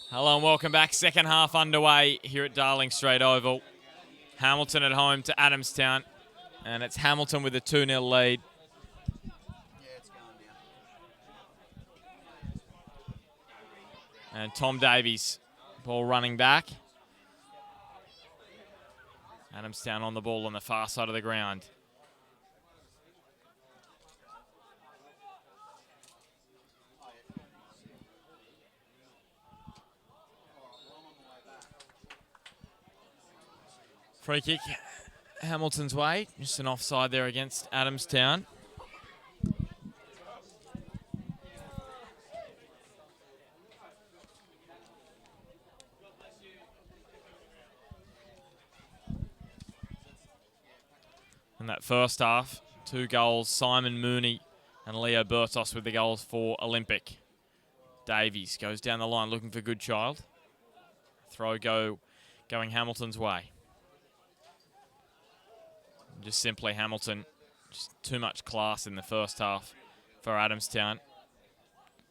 Hello and welcome back. Second half underway here at Darling Straight Oval. Hamilton at home to Adamstown. And it's Hamilton with a 2-0 lead. And Tom Davies, ball running back. Adamstown on the ball on the far side of the ground. Free kick Hamilton's way. Just an offside there against Adamstown. In that first half, 2 goals, Simon Mooney and Leo Bertos with the goals for Olympic. Davies goes down the line looking for Goodchild. Throw going Hamilton's way. Just simply Hamilton, just too much class in the first half for Adamstown.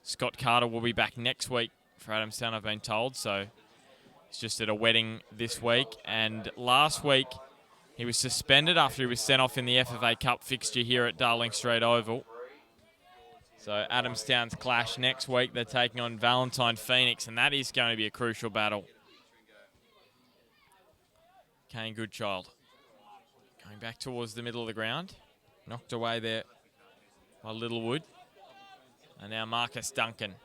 Scott Carter will be back next week for Adamstown, I've been told, so he's just at a wedding this week. And last week, he was suspended after he was sent off in the FFA Cup fixture here at Darling Straight Oval. So Adamstown's clash next week. They're taking on Valentine Phoenix, and that is going to be a crucial battle. Kane Goodchild going back towards the middle of the ground. Knocked away there by Littlewood. And now Marcus Duncan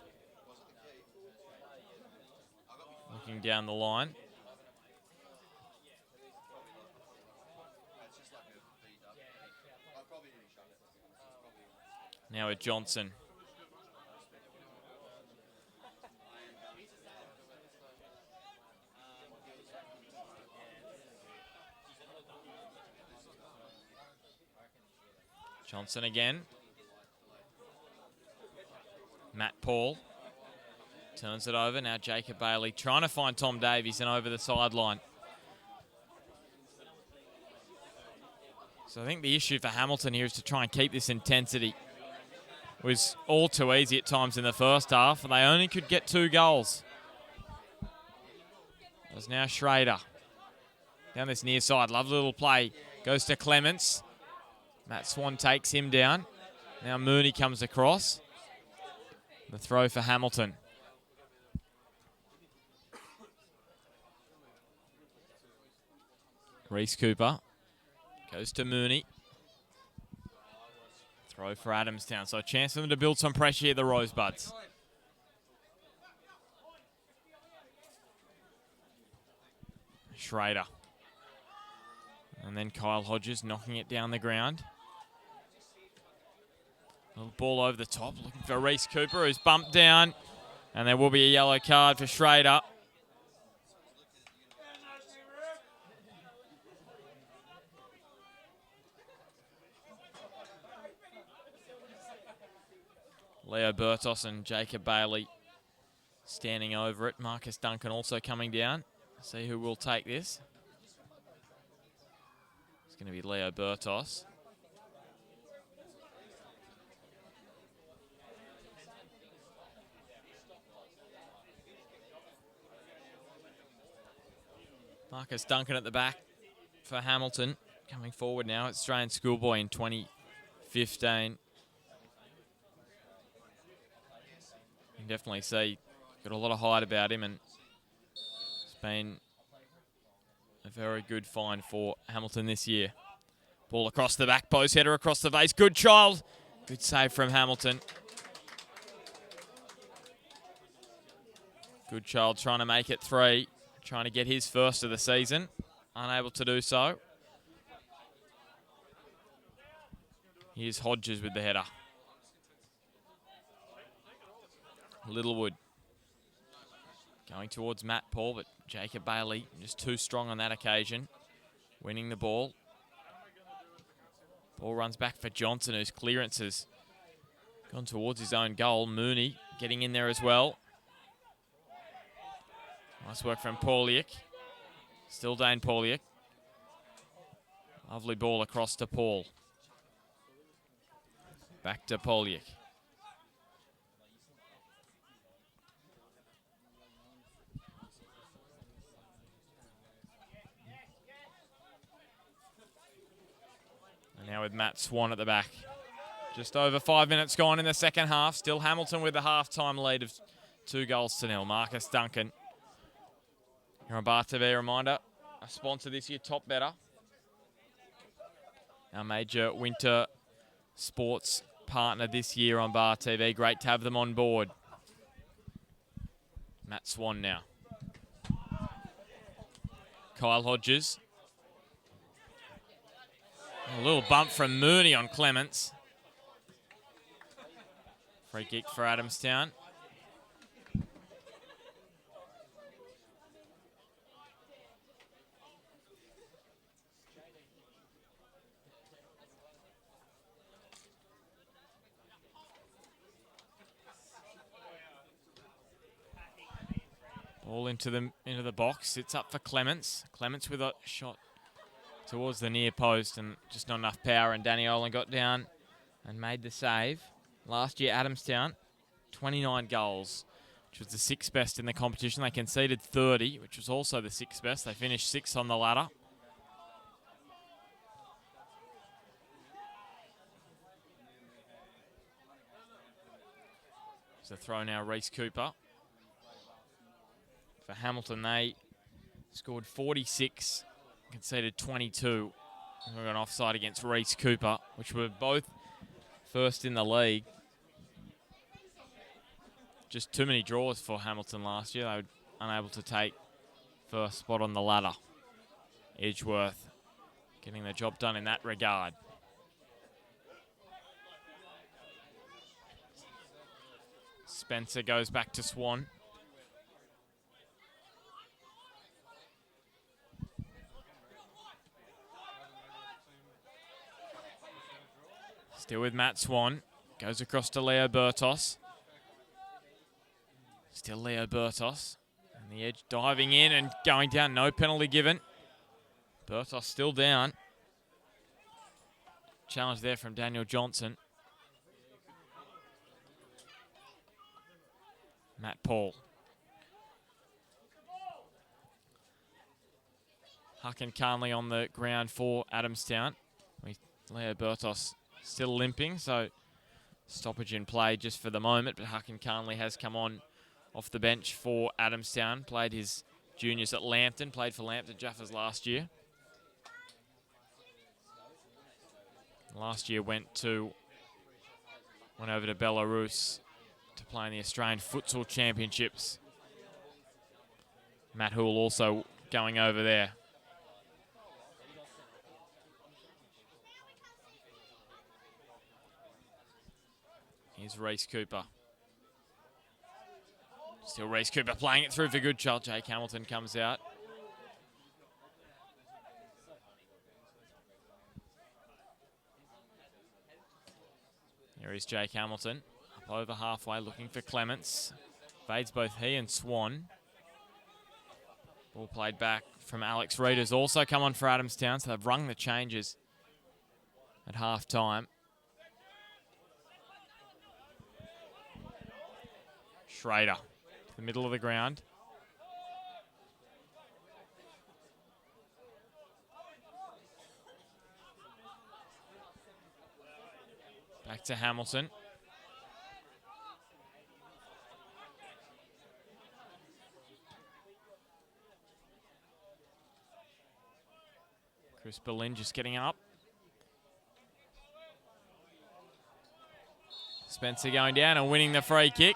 looking down the line. Now at Johnson. Johnson again. Matt Paul turns it over. Now Jacob Bailey trying to find Tom Davies and over the sideline. So I think the issue for Hamilton here is to try and keep this intensity. It was all too easy at times in the first half, and they only could get 2 goals. There's now Schrader. Down this near side, lovely little play. Goes to Clements. Matt Swan takes him down. Now Mooney comes across. The throw for Hamilton. Reese Cooper goes to Mooney. Throw for Adamstown. So a chance for them to build some pressure here, the Rosebuds. Schrader. And then Kyle Hodges knocking it down the ground. Little ball over the top, looking for Reese Cooper, who's bumped down. And there will be a yellow card for Schrader. Leo Bertos and Jacob Bailey standing over it. Marcus Duncan also coming down. See who will take this. It's going to be Leo Bertos. Marcus Duncan at the back for Hamilton. Coming forward now, it's Australian schoolboy in 2015. You can definitely see got a lot of height about him, and it's been a very good find for Hamilton this year. Ball across the back post, header across the base. Goodchild. Good save from Hamilton. Goodchild trying to make it 3. Trying to get his first of the season. Unable to do so. Here's Hodges with the header. Littlewood going towards Matt Paul, but Jacob Bailey just too strong on that occasion. Winning the ball. Ball runs back for Johnson, whose clearance has gone towards his own goal. Mooney getting in there as well. Nice work from Pauliak. Still Dane Pauliak. Lovely ball across to Paul. Back to Pauliak. Now with Matt Swan at the back. Just over 5 minutes gone in the second half. Still Hamilton with the half-time lead of 2-0. Marcus Duncan. Here on Bar TV, reminder, a sponsor this year, Top Better. Our major winter sports partner this year on Bar TV. Great to have them on board. Matt Swan now. Kyle Hodges. A little bump from Mooney on Clements. Free kick for Adamstown. Ball into the box. It's up for Clements. Clements with a shot towards the near post and just not enough power. And Danny Olin got down and made the save. Last year, Adamstown, 29 goals, which was the 6th best in the competition. They conceded 30, which was also the 6th best. They finished 6th on the ladder. So throw now, Reese Cooper. For Hamilton, they scored 46, conceded 22. And we got an offside against Reese Cooper, which were both first in the league. Just too many draws for Hamilton last year. They were unable to take first spot on the ladder. Edgeworth getting the job done in that regard. Spencer goes back to Swan. Still with Matt Swan. Goes across to Leo Bertos. Still Leo Bertos. And the edge diving in and going down. No penalty given. Bertos still down. Challenge there from Daniel Johnson. Matt Paul. Huck and Carnley on the ground for Adamstown. Leo Bertos still limping, so stoppage in play just for the moment. But Huck and Carnley has come on off the bench for Adamstown. Played his juniors at Lambton. Played for Lambton Jaffers last year. Last year went over to Belarus to play in the Australian Futsal Championships. Matt Hoole also going over there. Here's Reese Cooper. Still Reese Cooper playing it through for Goodchild. Jake Hamilton comes out. Here is Jake Hamilton. Up over halfway looking for Clements. Fades both he and Swan. Ball played back from Alex Reed, who's also come on for Adamstown, so they've rung the changes at half time. Schrader to the middle of the ground. Back to Hamilton. Chris Berlin just getting up. Spencer going down and winning the free kick.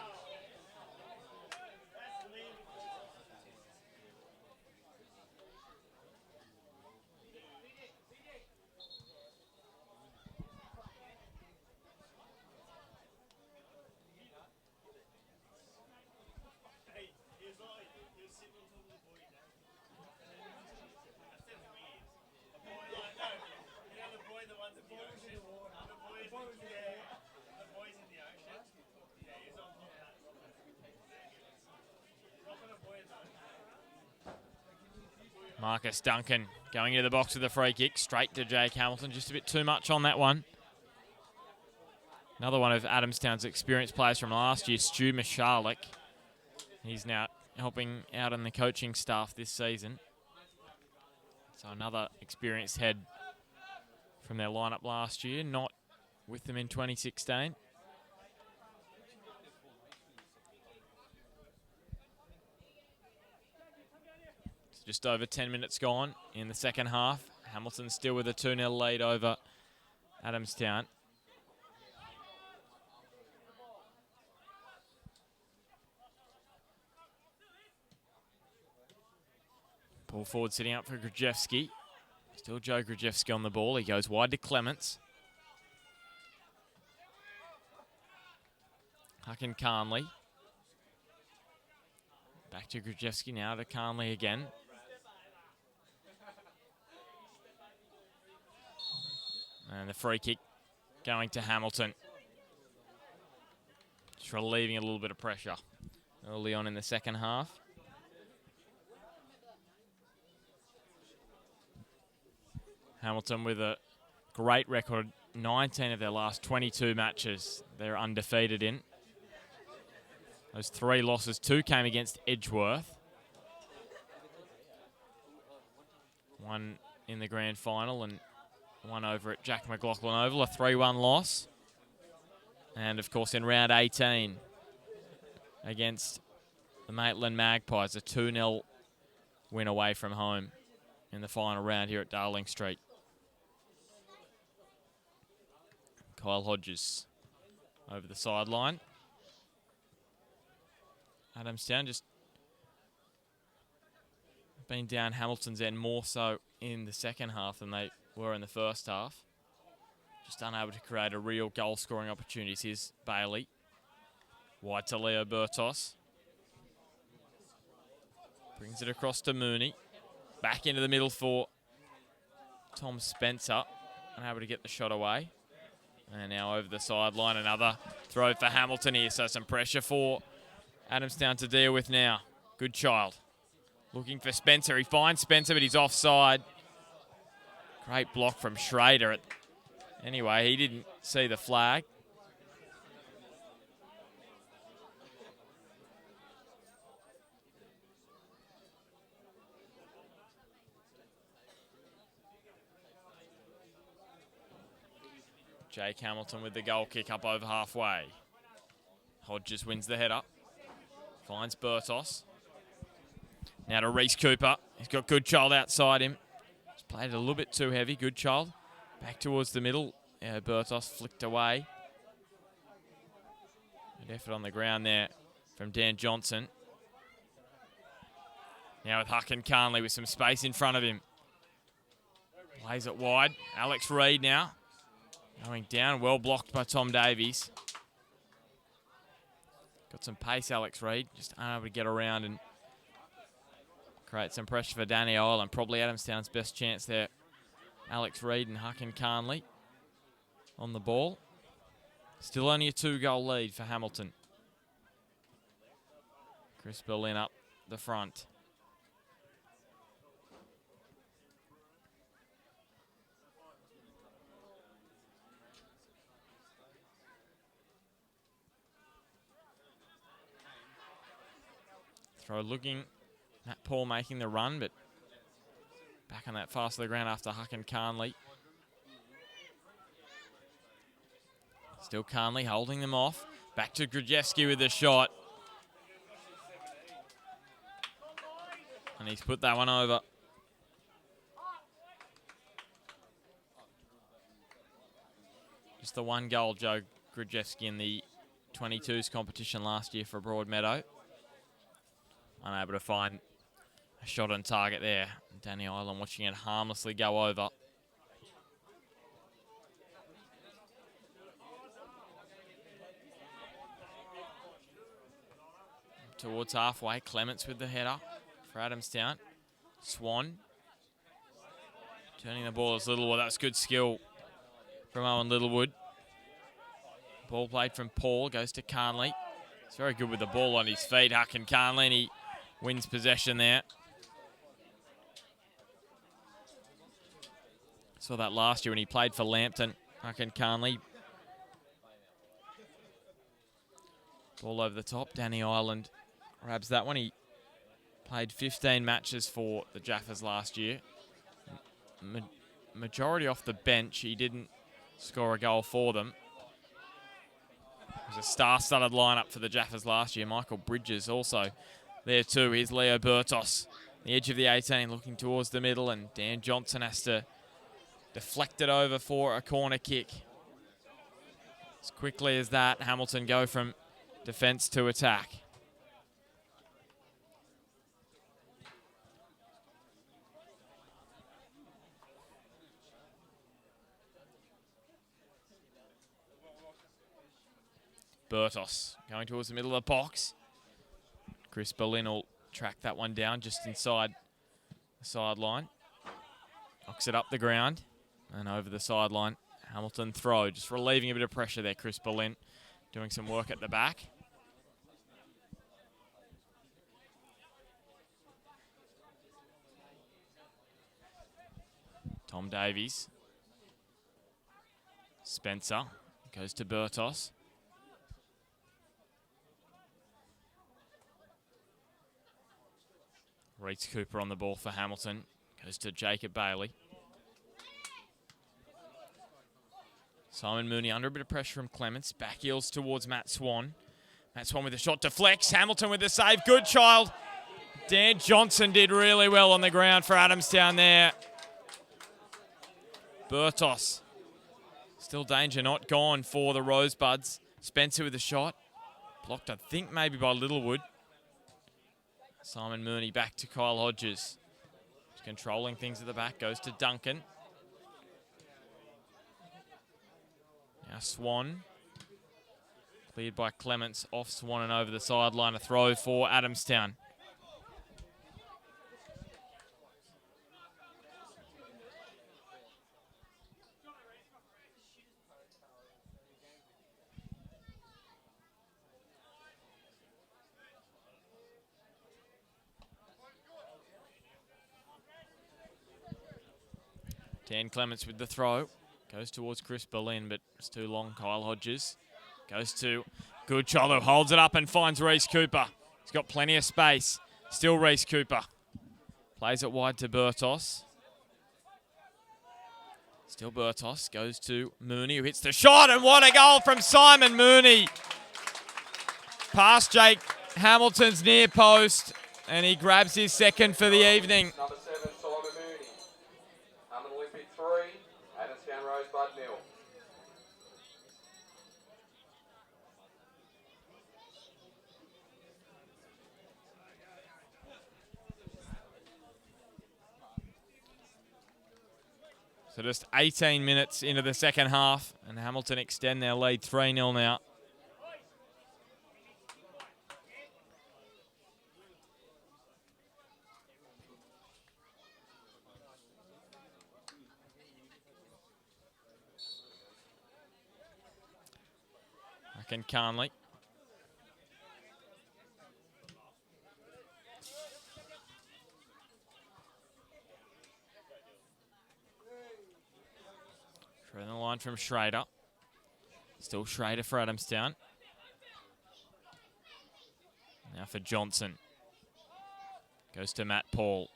Marcus Duncan going into the box with a free kick, straight to Jake Hamilton. Just a bit too much on that one. Another one of Adamstown's experienced players from last year, Stu Michalek. He's now helping out on the coaching staff this season. So another experienced head from their lineup last year, not with them in 2016. It's just over 10 minutes gone in the second half. Hamilton still with a 2-0 lead over Adamstown. Ball forward sitting up for Grajewski. Still Joe Grajewski on the ball. He goes wide to Clements. Hucken Carnley. Back to Grajewski now to Carnley again. And the free kick going to Hamilton. Just relieving a little bit of pressure early on in the second half. Hamilton with a great record, 19 of their last 22 matches they're undefeated in. Those 3 losses, 2 came against Edgeworth. 1 in the grand final and 1 over at Jack McLaughlin Oval, a 3-1 loss. And of course in round 18 against the Maitland Magpies, a 2-0 win away from home in the final round here at Darling Street. Kyle Hodges over the sideline. Adamstown just been down Hamilton's end more so in the second half than they were in the first half. Just unable to create a real goal-scoring opportunities. Here's Bailey. Wide to Leo Bertos. Brings it across to Mooney. Back into the middle for Tom Spencer. Unable to get the shot away. And now over the sideline, another throw for Hamilton here. So some pressure for Adamstown to deal with now. Good child. Looking for Spencer. He finds Spencer, but he's offside. Great block from Schrader. Anyway, he didn't see the flag. Jake Hamilton with the goal kick up over halfway. Hodges wins the header. Finds Bertos. Now to Reese Cooper. He's got Goodchild outside him. He's played it a little bit too heavy. Goodchild back towards the middle. Yeah, Bertos flicked away. Good effort on the ground there from Dan Johnson. Now with Hucken Carnley with some space in front of him. Plays it wide. Alex Reid now. Going down, well blocked by Tom Davies. Got some pace, Alex Reid. Just unable to get around and create some pressure for Danny Ireland. Probably Adamstown's best chance there. Alex Reid and Hucken Carnley on the ball. Still only a 2-goal lead for Hamilton. Chris Berlin up the front. Throw looking, Matt Paul making the run, but back on that far to the ground after Hucken Carnley. Still Carnley holding them off. Back to Grajewski with the shot. And he's put that one over. Just the 1 goal, Joe Grajewski, in the 22s competition last year for Broadmeadow. Unable to find a shot on target there. Danny Ireland watching it harmlessly go over. Towards halfway, Clements with the header for Adamstown. Swan turning the ball as Littlewood. That was good skill from Owen Littlewood. Ball played from Paul, goes to Carnley. He's very good with the ball on his feet, Hucken Carnley, and he wins possession there. Saw that last year when he played for Lambton. Hucken Carnley. Ball over the top. Danny Ireland grabs that one. He played 15 matches for the Jaffas last year. majority off the bench. He didn't score a goal for them. It was a star-studded lineup for the Jaffers last year. Michael Bridges also there too. Here's Leo Bertos, the edge of the 18, looking towards the middle, and Dan Johnson has to deflect it over for a corner kick. As quickly as that, Hamilton go from defence to attack. Bertos going towards the middle of the box. Chris Berlin will track that one down just inside the sideline. Knocks it up the ground and over the sideline. Hamilton throw, just relieving a bit of pressure there. Chris Berlin doing some work at the back. Tom Davies. Spencer goes to Bertos. Reese Cooper on the ball for Hamilton. Goes to Jacob Bailey. Simon Mooney under a bit of pressure from Clements. Back heels towards Matt Swan. Matt Swan with a shot deflects. Hamilton with the save. Good child. Dan Johnson did really well on the ground for Adamstown there. Bertos. Still danger not gone for the Rosebuds. Spencer with a shot. Blocked, I think, maybe by Littlewood. Simon Mooney back to Kyle Hodges. Just controlling things at the back. Goes to Duncan. Now Swan. Cleared by Clements. Off Swan and over the sideline. A throw for Adamstown. Dan Clements with the throw. Goes towards Chris Berlin, but it's too long. Kyle Hodges goes to Goodchild, who holds it up and finds Reese Cooper. He's got plenty of space. Still Reese Cooper. Plays it wide to Bertos. Still Bertos. Goes to Mooney, who hits the shot, and what a goal from Simon Mooney. Past Jake Hamilton's near post, and he grabs his second for the evening. Number 7, Simon Mooney. Hammond Olympic 3, Adamstown Rosebud 0. So just 18 minutes into the second half, and Hamilton extend their lead 3-0 now. And Carnley. Through the line from Schrader. Still Schrader for Adamstown. Now for Johnson. Goes to Matt Paul.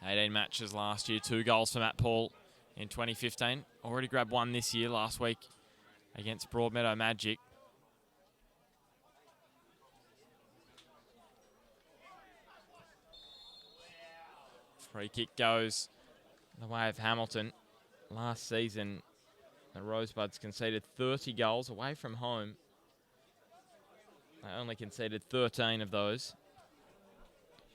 18 matches last year, 2 goals for Matt Paul in 2015. Already grabbed one this year, last week against Broadmeadow Magic. Free kick goes the way of Hamilton. Last season, the Rosebuds conceded 30 goals away from home. They only conceded 13 of those.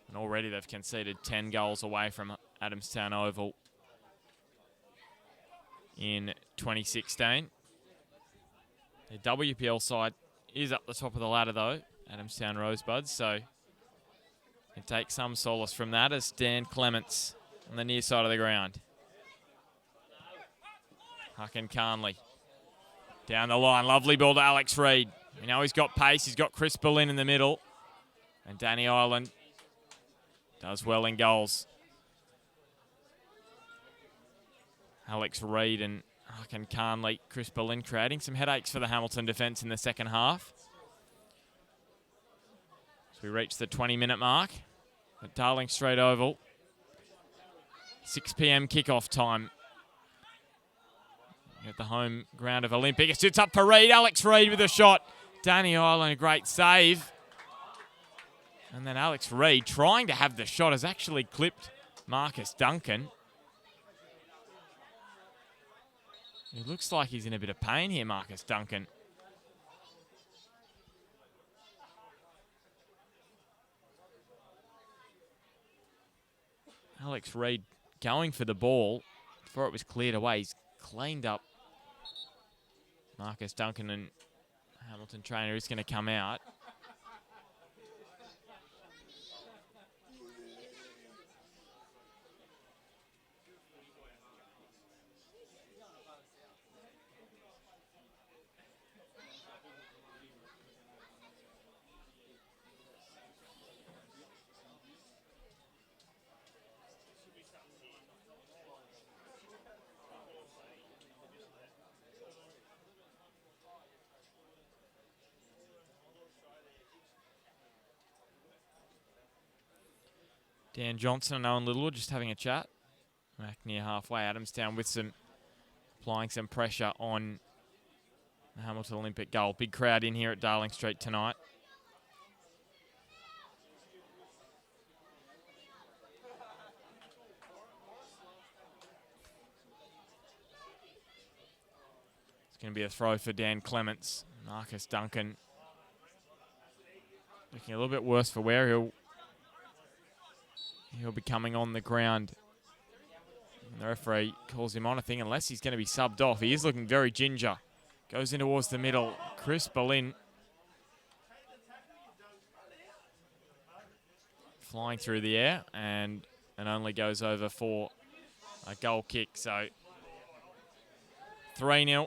And already they've conceded 10 goals away from Adamstown Oval in 2016. The WPL side is up the top of the ladder though, Adamstown Rosebuds, so you take some solace from that as Dan Clements on the near side of the ground. Hucken Carnley down the line, lovely ball to Alex Reid. You know he's got pace, he's got Chris Berlin in the middle, and Danny Ireland does well in goals. Alex Reid and Hucken Carnley, Chris Berlin creating some headaches for the Hamilton defence in the second half. As we reach the 20-minute mark at Darling Street Oval. 6 p.m. kickoff time at the home ground of Olympic. It sits up for Reid. Alex Reid with a shot. Danny Ireland, a great save. And then Alex Reid, trying to have the shot, has actually clipped Marcus Duncan. It looks like he's in a bit of pain here, Marcus Duncan. Alex Reid going for the ball before it was cleared away. He's cleaned up Marcus Duncan, and Hamilton trainer is going to come out. Dan Johnson and Owen Littlewood just having a chat. Back near halfway, Adamstown with applying some pressure on the Hamilton Olympic goal. Big crowd in here at Darling Street tonight. It's going to be a throw for Dan Clements. Marcus Duncan looking a little bit worse for wear. He'll be coming on the ground. And the referee calls him on, I think, unless he's going to be subbed off. He is looking very ginger. Goes in towards the middle. Chris Berlin flying through the air, and only goes over for a goal kick. So 3-0.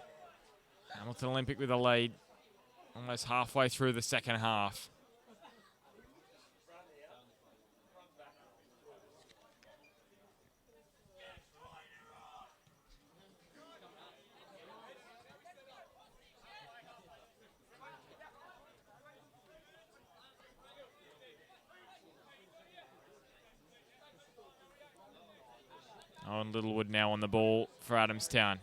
Hamilton Olympic with a lead almost halfway through the second half. Owen Littlewood now on the ball for Adamstown.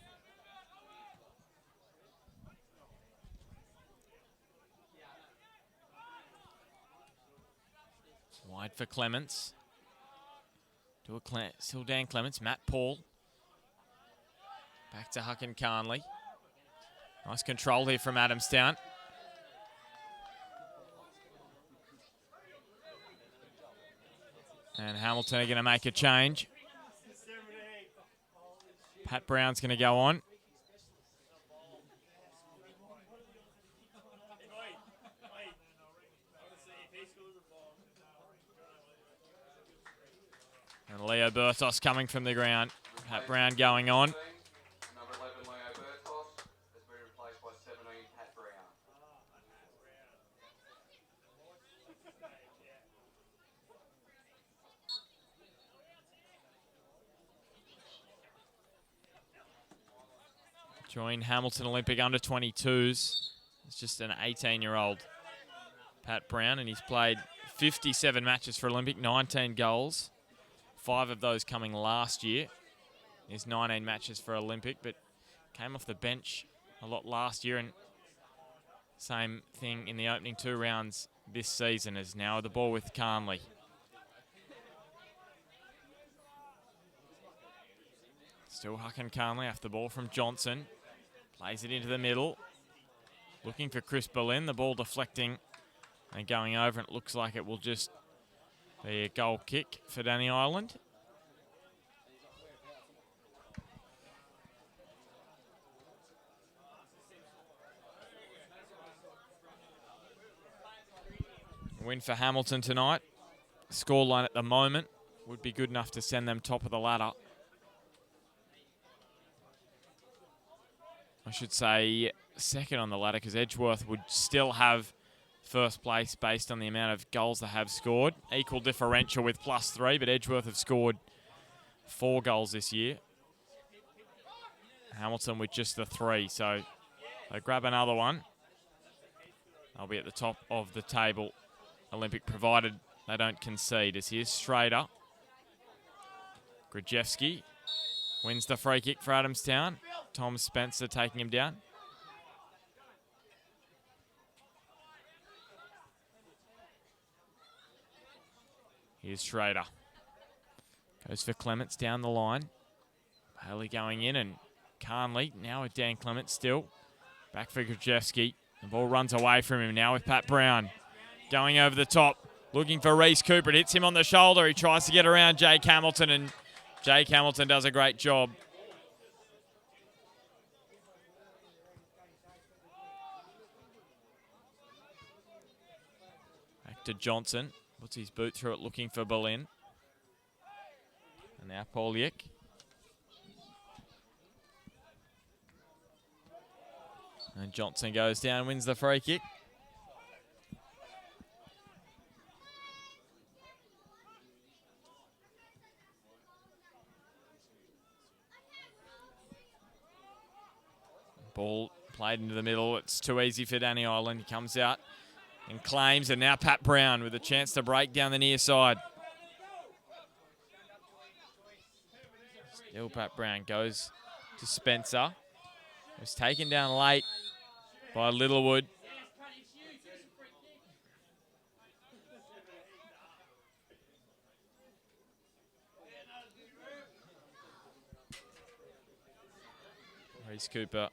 Wide for Clements. Still Dan Clements. Matt Paul. Back to Hucken Carnley. Nice control here from Adamstown. And Hamilton are going to make a change. Pat Brown's going to go on. And Leo Bertos coming from the ground. Pat Brown going on. Number 11, Leo Bertos, has been replaced by 17, Pat Brown. Joined Hamilton Olympic under 22s. It's just an 18-year-old Pat Brown, and he's played 57 matches for Olympic, 19 goals. 5 of those coming last year. His 19 matches for Olympic, but came off the bench a lot last year, and same thing in the opening 2 rounds this season, as now the ball with Carnley. Still Hucken Carnley after the ball from Johnson. Plays it into the middle. Looking for Chris Berlin. The ball deflecting and going over. And it looks like it will just be a goal kick for Danny Ireland. Win for Hamilton tonight. Scoreline at the moment would be good enough to send them top of the ladder. I should say second on the ladder, because Edgeworth would still have first place based on the amount of goals they have scored. Equal differential with +3, but Edgeworth have scored 4 goals this year. Hamilton with just the 3, so they grab another one. They'll be at the top of the table, Olympic, provided they don't concede. As here's Schrader. Grajewski wins the free kick for Adamstown. Tom Spencer taking him down. Here's Schrader. Goes for Clements down the line. Bailey going in, and Carnley now with Dan Clements still. Back for Grajewski. The ball runs away from him now with Pat Brown. Going over the top, looking for Reese Cooper. It hits him on the shoulder. He tries to get around Jake Hamilton, and Jake Hamilton does a great job. Back to Johnson. Puts his boot through it, looking for Berlin. And now Poliak. And Johnson goes down, wins the free kick. Ball played into the middle. It's too easy for Danny Ireland. He comes out and claims, and now Pat Brown with a chance to break down the near side. Still Pat Brown goes to Spencer. Was taken down late by Littlewood. Reese Cooper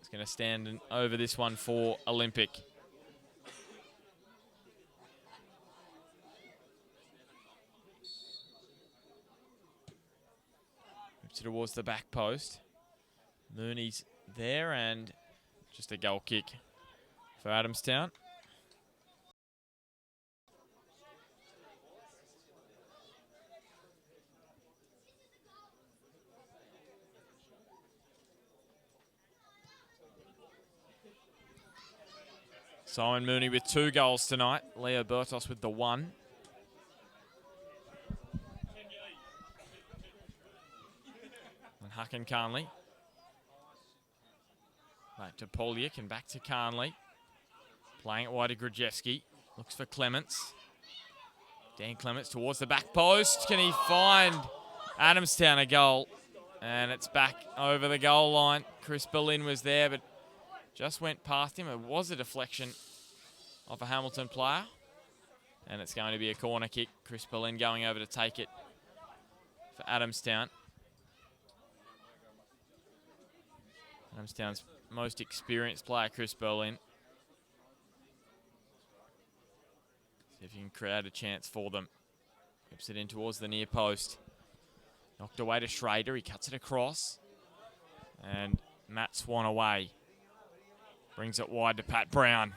is going to stand over this one for Olympic. Towards the back post. Mooney's there, and just a goal kick for Adamstown. Simon Mooney with 2 goals tonight. Leo Bertos with the 1. And Hucken Carnley. Back to Poliak and back to Carnley. Playing it wide to Grajewski. Looks for Clements. Dan Clements towards the back post. Can he find Adamstown a goal? And it's back over the goal line. Chris Berlin was there, but just went past him. It was a deflection of a Hamilton player. And it's going to be a corner kick. Chris Berlin going over to take it for Adamstown. Adamstown's most experienced player, Chris Berlin. See if you can create a chance for them. Whips it in towards the near post. Knocked away to Schrader. He cuts it across. And Matt Swan away. Brings it wide to Pat Brown.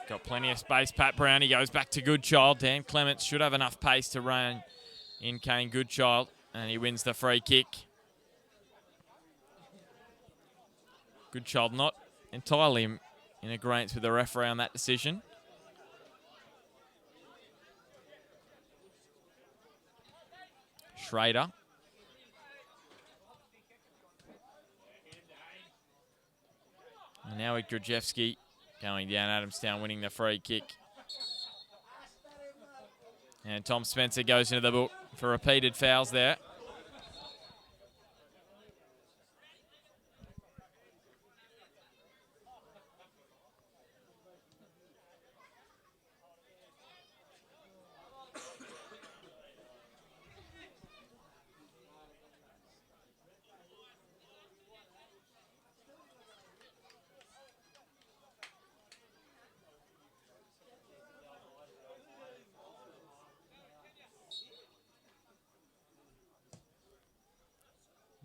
Got plenty of space, Pat Brown. He goes back to Goodchild. Dan Clements should have enough pace to run in Kane Goodchild. And he wins the free kick. Goodchild not entirely in agreement with the referee on that decision. Schrader. And now with Grajewski going down. Adamstown winning the free kick. And Tom Spencer goes into the book for repeated fouls there.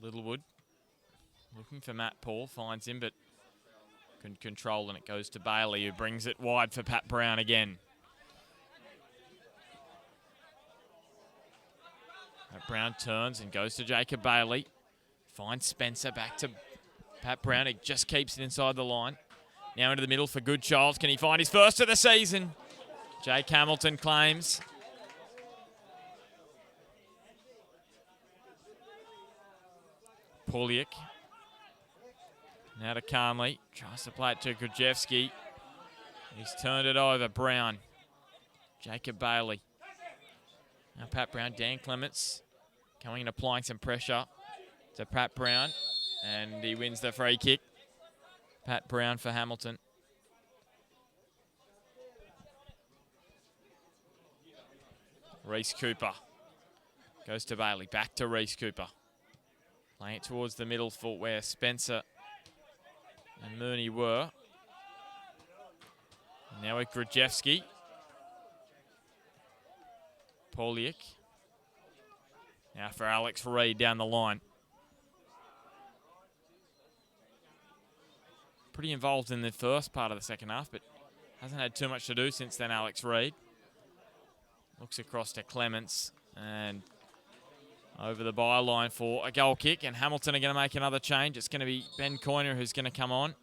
Littlewood looking for Matt Paul, finds him, but can control, and it goes to Bailey, who brings it wide for Pat Brown again. Pat Brown turns and goes to Jacob Bailey. Finds Spencer, back to Pat Brown. He just keeps it inside the line. Now into the middle for Goodchild. Can he find his first of the season? Jake Hamilton claims. Poliak. Now to Carnley. Tries to play it to Grajewski. He's turned it over. Brown. Jacob Bailey. Now Pat Brown. Dan Clements. coming and applying some pressure to Pat Brown, and he wins the free kick. Pat Brown for Hamilton. Reese Cooper goes to Bailey, back to Reese Cooper. Playing it towards the middle for where Spencer and Mooney were. Now with Grajewski. Poliak. Now for Alex Reid down the line. Pretty involved in the first part of the second half, but hasn't had too much to do since then, Alex Reid. Looks across to Clements and over the byline for a goal kick, and Hamilton are going to make another change. It's going to be Ben Coyner who's going to come on.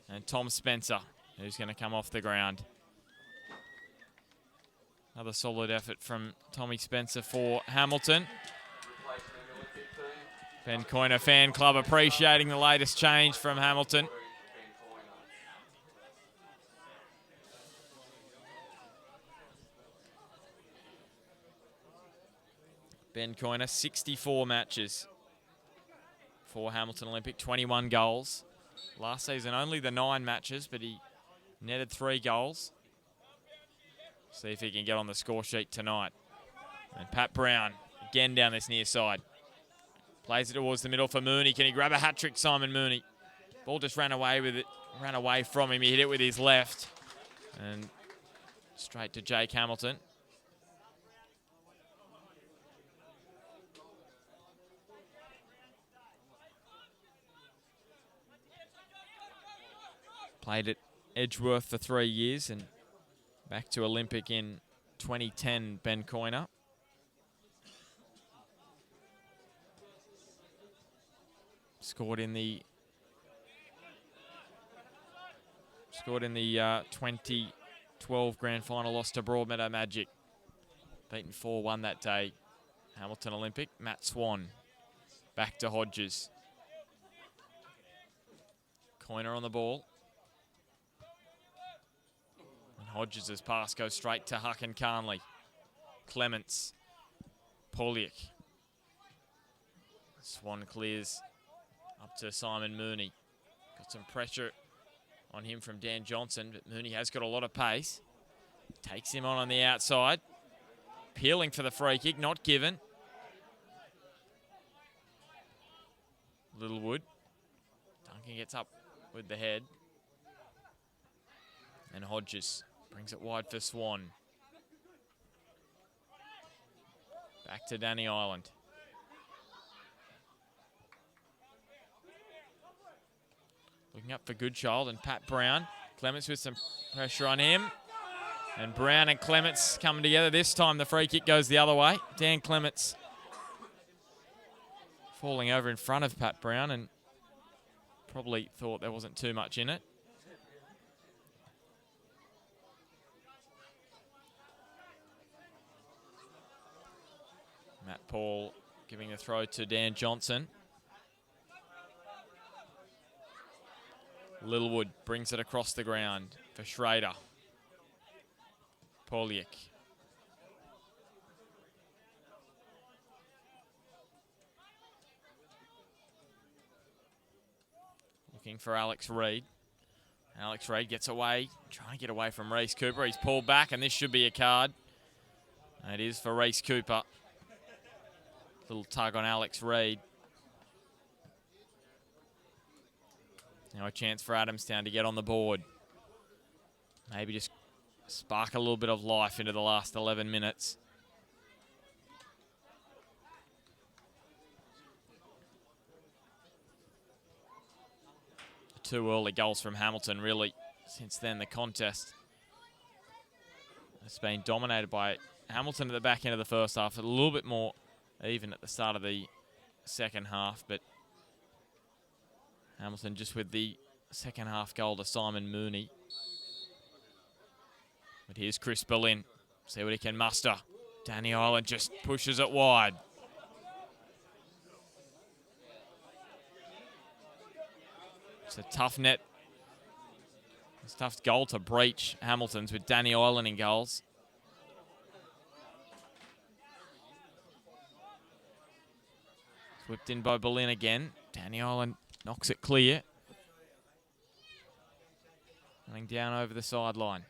And Tom Spencer who's going to come off the ground. Another solid effort from Tommy Spencer for Hamilton. Ben Coyner fan club appreciating the latest change from Hamilton. Ben Coyner, 64 matches for Hamilton Olympic, 21 goals. Last season only the 9 matches, but he netted 3 goals. See if he can get on the score sheet tonight. And Pat Brown, again down this near side. Plays it towards the middle for Mooney. Can he grab a hat-trick, Simon Mooney? Ball just ran away with it, ran away from him. He hit it with his left. And straight to Jake Hamilton. Played at Edgeworth for 3 years and back to Olympic in 2010, Ben Coyner. Scored in the 2012 grand final, loss to Broadmeadow Magic. Beaten 4-1 that day. Hamilton Olympic. Matt Swan back to Hodges. Coyner on the ball. And Hodges' pass goes straight to Huck and Carnley. Clements. Poliak. Swan clears up to Simon Mooney. Got some pressure on him from Dan Johnson, but Mooney has got a lot of pace. Takes him on the outside. Peeling for the free kick, not given. Littlewood. Duncan gets up with the head. And Hodges brings it wide for Swan. Back to Danny Ireland. Looking up for Goodchild and Pat Brown. Clements with some pressure on him. And Brown and Clements coming together. This time the free kick goes the other way. Dan Clements falling over in front of Pat Brown and probably thought there wasn't too much in it. Matt Paul giving the throw to Dan Johnson. Littlewood brings it across the ground for Schrader. Poliak. Looking for Alex Reid. Alex Reid gets away, trying to get away from Reese Cooper. He's pulled back, and this should be a card. And it is for Reese Cooper. Little tug on Alex Reid. Now a chance for Adamstown to get on the board. Maybe just spark a little bit of life into the last 11 minutes. The 2 early goals from Hamilton, really, since then the contest has been dominated by Hamilton at the back end of the first half, a little bit more even at the start of the second half, but Hamilton just with the second half goal to Simon Mooney. But here's Chris Berlin. See what he can muster. Danny Ireland just pushes it wide. It's a tough net. It's a tough goal to breach Hamilton's with Danny Ireland in goals. Whipped in by Berlin again. Danny Island knocks it clear. Running down over the sideline.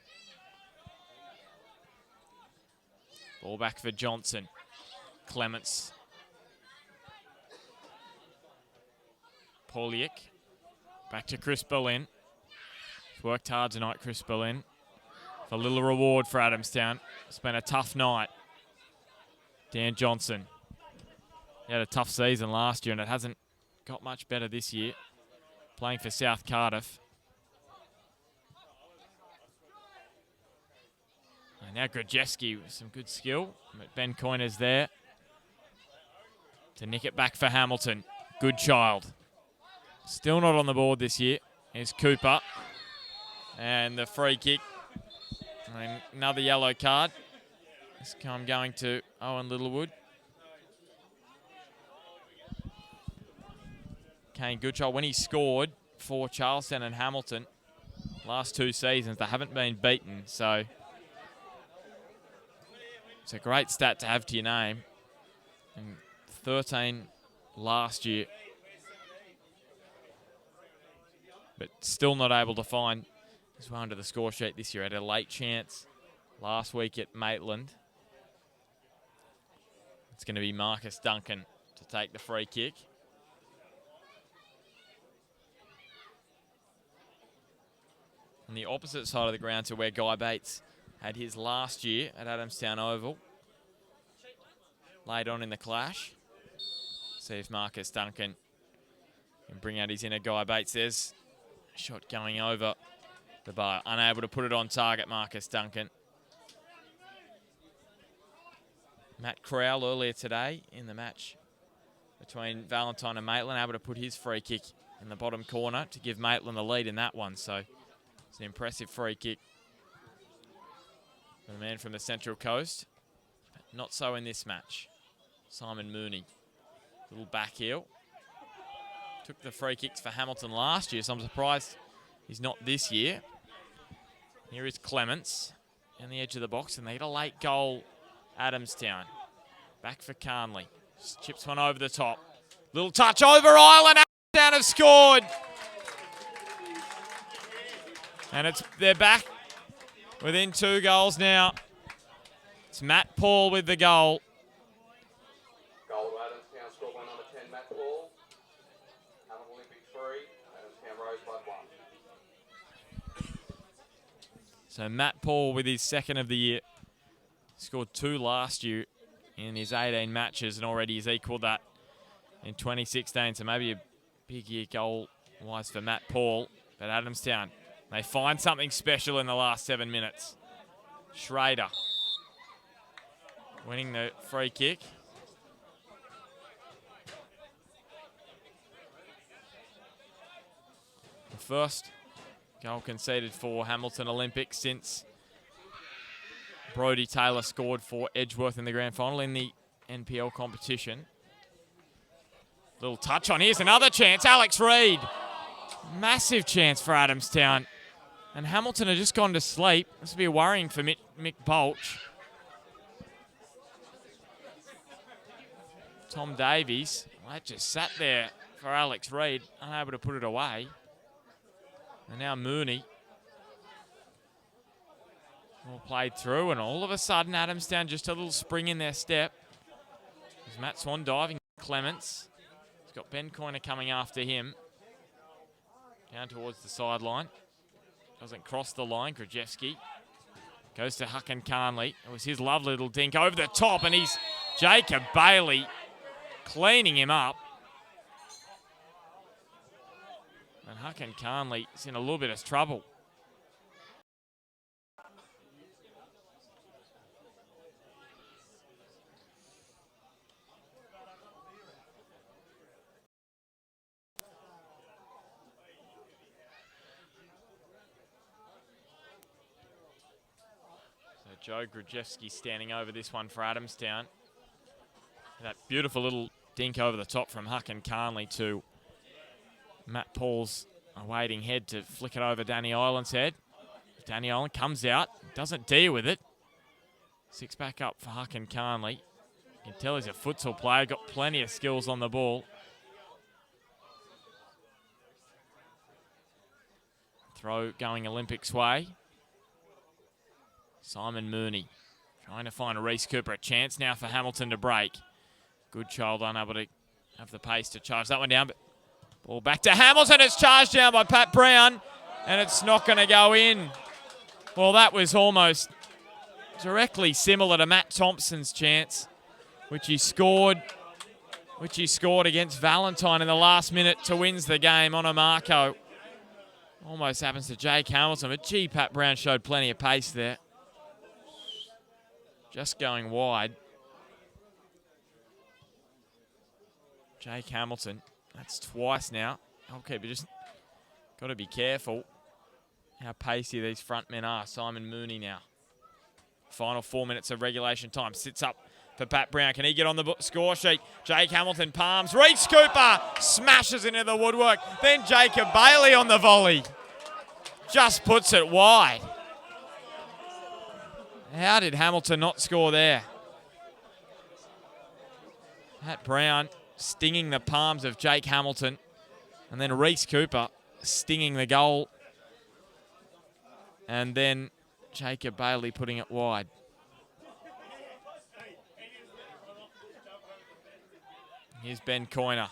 Ball back for Johnson. Clements. Poliak. Back to Chris Berlin. He's worked hard tonight, Chris Berlin. For a little reward for Adamstown. It's been a tough night. Dan Johnson. He had a tough season last year and it hasn't got much better this year. Playing for South Cardiff. And now Grajewski with some good skill. But Ben Coyner's there to nick it back for Hamilton. Good child. Still not on the board this year. Here's Cooper. And the free kick. And another yellow card. This time going to Owen Littlewood. Kane Goodchild, when he scored for Charlestown and Hamilton last 2 seasons, they haven't been beaten. So it's a great stat to have to your name. And 13 last year. But still not able to find his way onto the score sheet this year. Had a late chance last week at Maitland. It's going to be Marcus Duncan to take the free kick. On the opposite side of the ground to where Guy Bates had his last year at Adamstown Oval. Laid on in the clash. See if Marcus Duncan can bring out his inner Guy Bates. There's a shot going over the bar. Unable to put it on target, Marcus Duncan. Matt Crowell earlier today in the match between Valentine and Maitland, able to put his free kick in the bottom corner to give Maitland the lead in that one. So it's an impressive free kick for the man from the Central Coast. But not so in this match. Simon Mooney. Little back heel. Took the free kicks for Hamilton last year, so I'm surprised he's not this year. Here is Clements on the edge of the box, and they get a late goal, Adamstown. Back for Carnley. Just chips one over the top. Little touch over Island. Adamstown have scored. And they're back within 2 goals now. It's Matt Paul with the goal. Goal to Adamstown, scoreline number 10, Matt Paul. Hamilton Olympic 3, Adamstown Rosebud 1. So Matt Paul with his second of the year. Scored 2 last year in his 18 matches and already has equalled that in 2016. So maybe a big year goal-wise for Matt Paul. But Adamstown, they find something special in the last 7 minutes. Schrader winning the free kick. The first goal conceded for Hamilton Olympics since Brodie Taylor scored for Edgeworth in the grand final in the NPL competition. Little touch on. Here's another chance. Alex Reid. Massive chance for Adamstown. And Hamilton have just gone to sleep. This will be worrying for Mick Bolch. Tom Davies. That just sat there for Alex Reid, unable to put it away. And now Mooney. All played through, and all of a sudden Adamstown just a little spring in their step. There's Matt Swan diving. Clements. He's got Ben Coyner coming after him. Down towards the sideline. Doesn't cross the line. Grajewski goes to Hucken Carnley. It was his lovely little dink over the top, and he's Jacob Bailey cleaning him up. And Hucken Carnley is in a little bit of trouble. Joe Grajewski standing over this one for Adamstown. That beautiful little dink over the top from Hucken Carnley to Matt Paul's awaiting head to flick it over Danny Island's head. Danny Island comes out, doesn't deal with it. 6 back up for Hucken Carnley. You can tell he's a futsal player, got plenty of skills on the ball. Throw going Olympics way. Simon Mooney trying to find Reese Cooper. A chance now for Hamilton to break. Good child, unable to have the pace to charge that one down. But ball back to Hamilton. It's charged down by Pat Brown, and it's not going to go in. Well, that was almost directly similar to Matt Thompson's chance, which he scored against Valentine in the last minute to wins the game on a Marco. Almost happens to Jake Hamilton, but gee, Pat Brown showed plenty of pace there. Just going wide. Jake Hamilton, that's twice now. Goalkeeper just got to be careful how pacey these front men are. Simon Mooney now. Final 4 minutes of regulation time. Sits up for Pat Brown. Can he get on the score sheet? Jake Hamilton palms. Reese Cooper smashes into the woodwork. Then Jacob Bailey on the volley. Just puts it wide. How did Hamilton not score there? Pat Brown stinging the palms of Jake Hamilton. And then Reese Cooper stinging the goal. And then Jacob Bailey putting it wide. Here's Ben Coyner.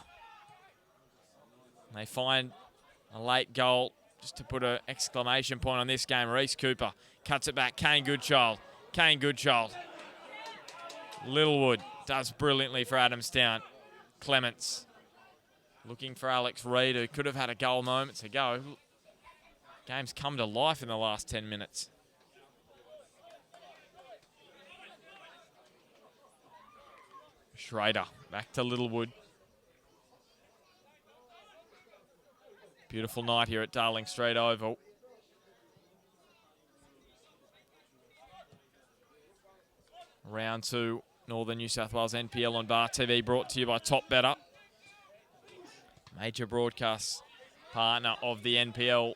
They find a late goal just to put an exclamation point on this game. Reese Cooper cuts it back. Kane Goodchild. Kane Goodchild. Littlewood does brilliantly for Adamstown. Clements looking for Alex Reid, who could have had a goal moments ago. Game's come to life in the last 10 minutes. Schrader back to Littlewood. Beautiful night here at Darling Street Oval. Round 2, Northern New South Wales NPL on Bar TV, brought to you by Top Better, major broadcast partner of the NPL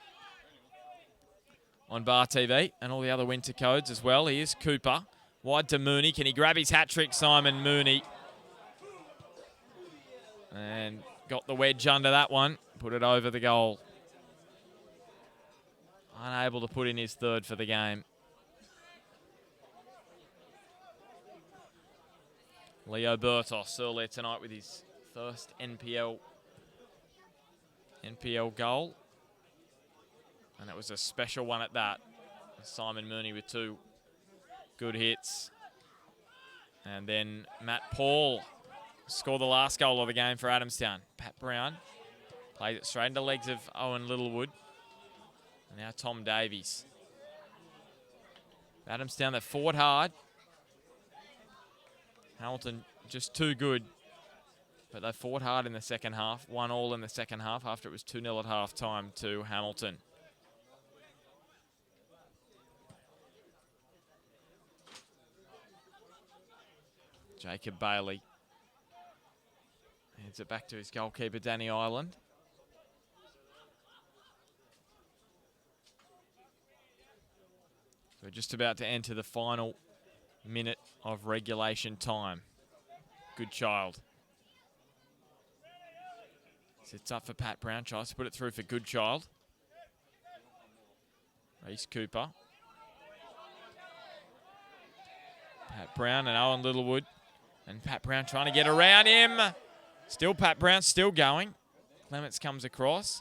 on Bar TV and all the other winter codes as well. Here's Cooper, wide to Mooney. Can he grab his hat-trick, Simon Mooney? And got the wedge under that one, put it over the goal. Unable to put in his third for the game. Leo Bertos earlier tonight with his first NPL goal. And it was a special one at that. Simon Mooney with 2 good hits. And then Matt Paul scored the last goal of the game for Adamstown. Pat Brown plays it straight into the legs of Owen Littlewood. And now Tom Davies. Adamstown, they fought hard. Hamilton just too good. But they fought hard in the second half. 1-1 in the second half after it was 2-0 at half time to Hamilton. Jacob Bailey heads it back to his goalkeeper, Danny Ireland. We're just about to enter the final minute of regulation time. Good child. Sits up for Pat Brown, tries to put it through for Good Child. Reese Cooper. Pat Brown and Owen Littlewood. And Pat Brown trying to get around him. Still Pat Brown, still going. Clements comes across.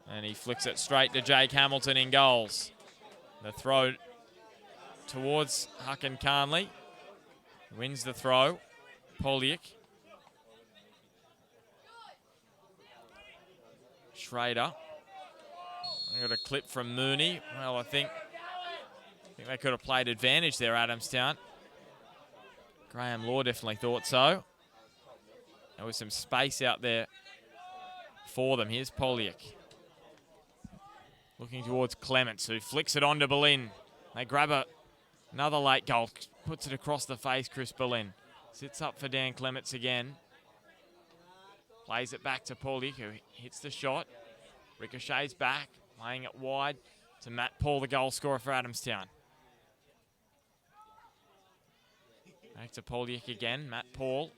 And he flicks it straight to Jake Hamilton in goals. The throw towards Hucken Carnley. Wins the throw. Poliak. Schrader. I got a clip from Mooney. Well, I think they could have played advantage there, Adamstown. Graham Law definitely thought so. There was some space out there for them. Here's Poliak. Looking towards Clements, who flicks it on to Berlin. They grab another late goal. Puts it across the face, Chris Berlin. Sits up for Dan Clements again. Plays it back to Poliak, who hits the shot. Ricochets back, laying it wide to Matt Paul, the goal scorer for Adamstown. Back to Poliak again, Matt Paul.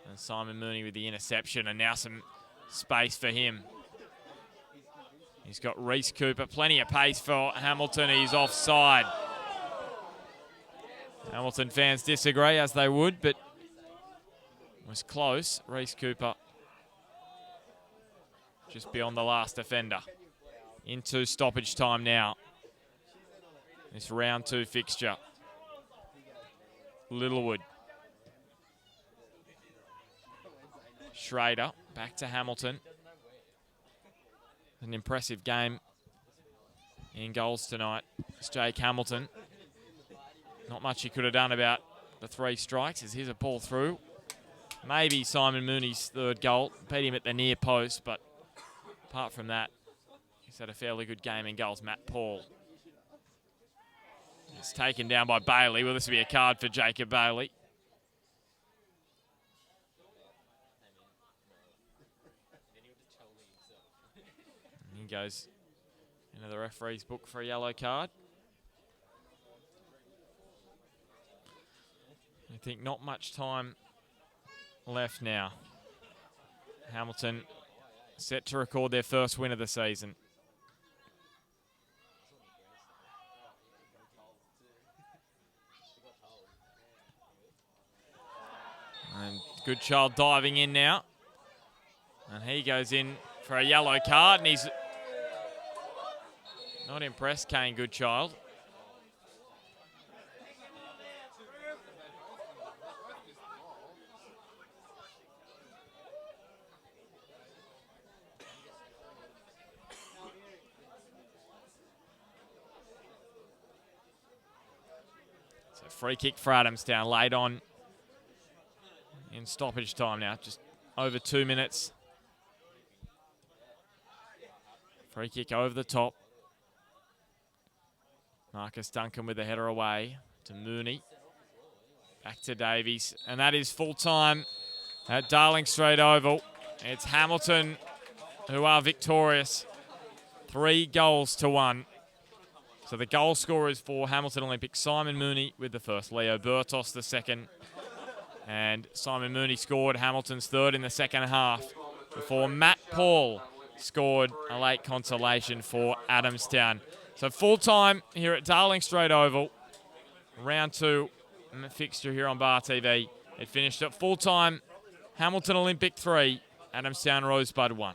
And Simon Mooney with the interception, and now some space for him. He's got Reese Cooper, plenty of pace for Hamilton. He's offside. Hamilton fans disagree, as they would, but was close. Reese Cooper just beyond the last defender. Into stoppage time now. This round 2 fixture. Littlewood. Schrader back to Hamilton. An impressive game in goals tonight. It's Jake Hamilton. Not much he could have done about the 3 strikes, as here's a ball through. Maybe Simon Mooney's 3rd goal. Beat him at the near post, but apart from that, he's had a fairly good game in goals. Matt Paul. It's taken down by Bailey. Well, this will be a card for Jacob Bailey. And he goes into the referee's book for a yellow card. I think not much time left now. Hamilton set to record their first win of the season. And Goodchild diving in now. And he goes in for a yellow card, and he's not impressed, Kane Goodchild. So free kick for Adamstown, laid on in stoppage time now, just over 2 minutes. Free kick over the top. Marcus Duncan with the header away to Mooney. Back to Davies, and that is full time at Darling Straight Oval. It's Hamilton who are victorious, 3-1. So the goal scorers for Hamilton Olympic, Simon Mooney with the first, Leo Bertos the second. And Simon Mooney scored Hamilton's 3rd in the second half before Matt Paul scored a late consolation for Adamstown. So full time here at Darling Straight Oval. Round 2 fixture here on Bar TV. It finished at full time, Hamilton Olympic 3, Adamstown Rosebud 1.